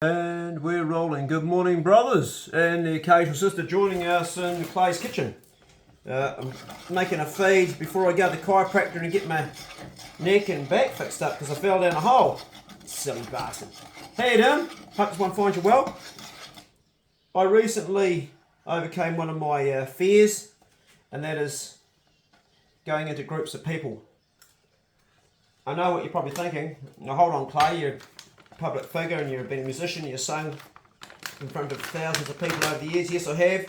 And we're rolling. Good morning, brothers, and the occasional sister joining us in Clay's kitchen. I'm making a feed before I go to the chiropractor and get my neck and back fixed up because I fell down a hole. Silly bastard. How you doing? Hope this one finds you well. I recently overcame one of my fears, and that is going into groups of people. I know what you're probably thinking. Now hold on, Clay, you're public figure and you've been a musician, you've sung in front of thousands of people over the years. Yes, I have,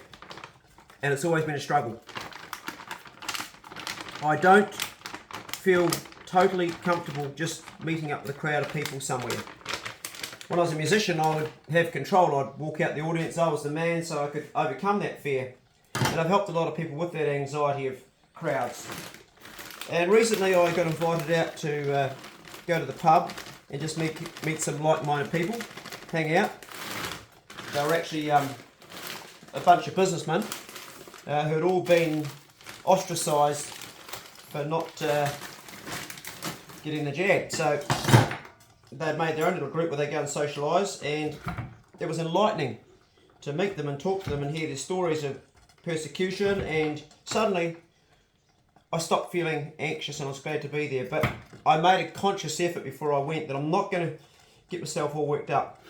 and it's always been a struggle. I don't feel totally comfortable just meeting up with a crowd of people somewhere. When I was a musician, I would have control. I'd walk out the audience, I was the man, so I could overcome that fear. And I've helped a lot of people with that anxiety of crowds. And recently I got invited out to go to the pub and just meet some like-minded people, hang out. They were actually a bunch of businessmen who had all been ostracised for not getting the jab. So they'd made their own little group where they go and socialise, and it was enlightening to meet them and talk to them and hear their stories of persecution. And suddenly I stopped feeling anxious and I was glad to be there. But I made a conscious effort before I went that I'm not going to get myself all worked up.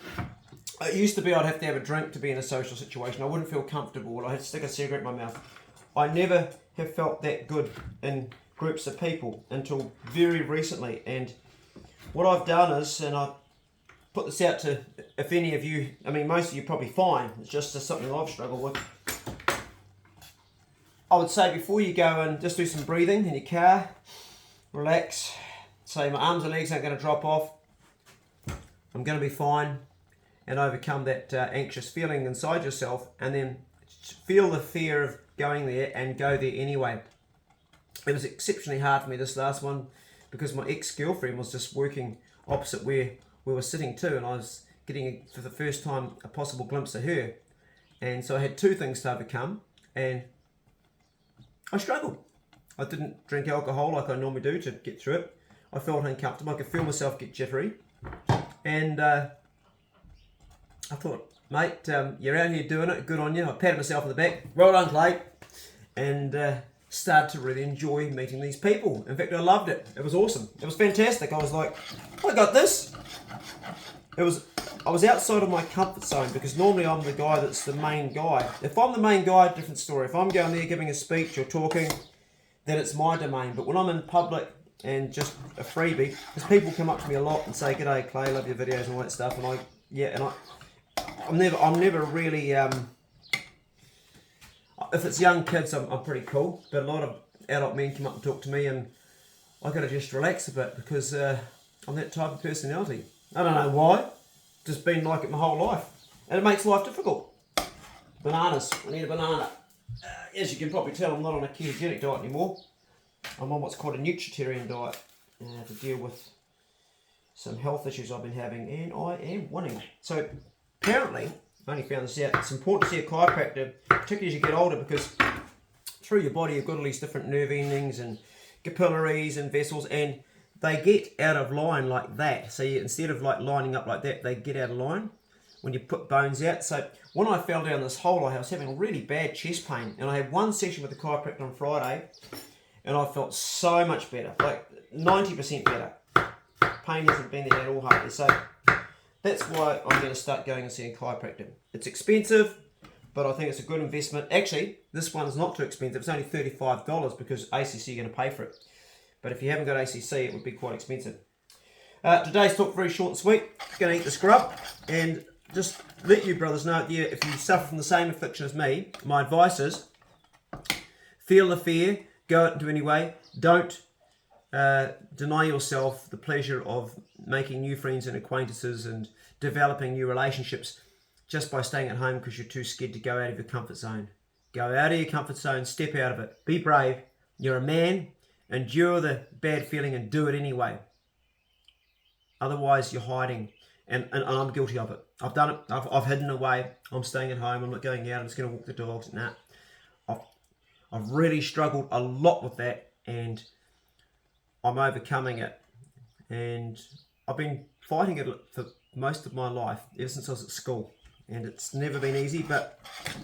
It used to be I'd have to have a drink to be in a social situation. I wouldn't feel comfortable. I'd have to stick a cigarette in my mouth. I never have felt that good in groups of people until very recently. And what I've done is, and I put this out to, if any of you, I mean most of you probably fine, it's just something I've struggled with. I would say before you go and just do some breathing in your car, relax, say my arms and legs aren't going to drop off, I'm going to be fine, and overcome that anxious feeling inside yourself, and then feel the fear of going there and go there anyway. It was exceptionally hard for me this last one because my ex-girlfriend was just working opposite where we were sitting too, and I was getting for the first time a possible glimpse of her, and so I had two things to overcome, and I struggled. I didn't drink alcohol like I normally do to get through it. I felt uncomfortable. I could feel myself get jittery. And I thought, mate, you're out here doing it. Good on you. I patted myself on the back. Well done, Clay. And started to really enjoy meeting these people. In fact, I loved it. It was awesome. It was fantastic. I was like, I got this. I was outside of my comfort zone because normally I'm the guy that's the main guy. If I'm the main guy, different story. If I'm going there giving a speech or talking, then it's my domain. But when I'm in public and just a freebie, because people come up to me a lot and say, "G'day, Clay, love your videos and all that stuff," and I'm never really. If it's young kids, I'm pretty cool. But a lot of adult men come up and talk to me, and I got to just relax a bit because I'm that type of personality. I don't know why. Just been like it my whole life, and it makes life difficult. Bananas. I need a banana. As you can probably tell, I'm not on a ketogenic diet anymore. I'm on what's called a nutritarian diet to deal with some health issues I've been having, and I am winning. So apparently, I only found this out, it's important to see a chiropractor, particularly as you get older, because through your body you've got all these different nerve endings and capillaries and vessels, and they get out of line like that. So instead of like lining up like that, they get out of line when you put bones out. So when I fell down this hole, I was having really bad chest pain, and I had one session with the chiropractor on Friday, and I felt so much better, like 90% better. Pain hasn't been there at all hardly. So that's why I'm going to start going and seeing a chiropractor. It's expensive, but I think it's a good investment. Actually, this one's not too expensive. It's only $35 because ACC are going to pay for it. But if you haven't got ACC, it would be quite expensive. Today's talk very short and sweet. Going to eat the scrub and just let you brothers know, if you suffer from the same affliction as me, my advice is feel the fear, go out and do anyway. Don't deny yourself the pleasure of making new friends and acquaintances and developing new relationships just by staying at home because you're too scared to go out of your comfort zone. Go out of your comfort zone, step out of it. Be brave. You're a man. Endure the bad feeling and do it anyway. Otherwise, you're hiding, and I'm guilty of it. I've done it. I've hidden away. I'm staying at home. I'm not going out. I'm just going to walk the dogs. Nah. I've really struggled a lot with that, and I'm overcoming it. And I've been fighting it for most of my life, ever since I was at school. And it's never been easy, but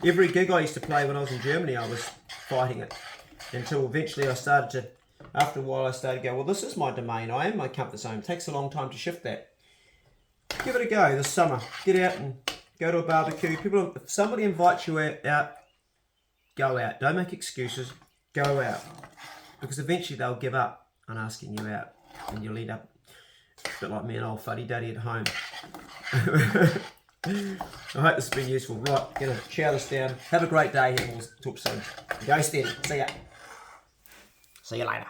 every gig I used to play when I was in Germany, I was fighting it. Until eventually I started to, after a while I started to go, well, this is my domain, I am my comfort zone. It takes a long time to shift that. Give it a go this summer. Get out and go to a barbecue. People, if somebody invites you out, go out. Don't make excuses, go out. Because eventually they'll give up on asking you out. And you'll end up a bit like me, an old fuddy-duddy at home. I hope this has been useful. Right, gonna chow this down. Have a great day, and we'll talk soon. Go steady. See ya. See you later.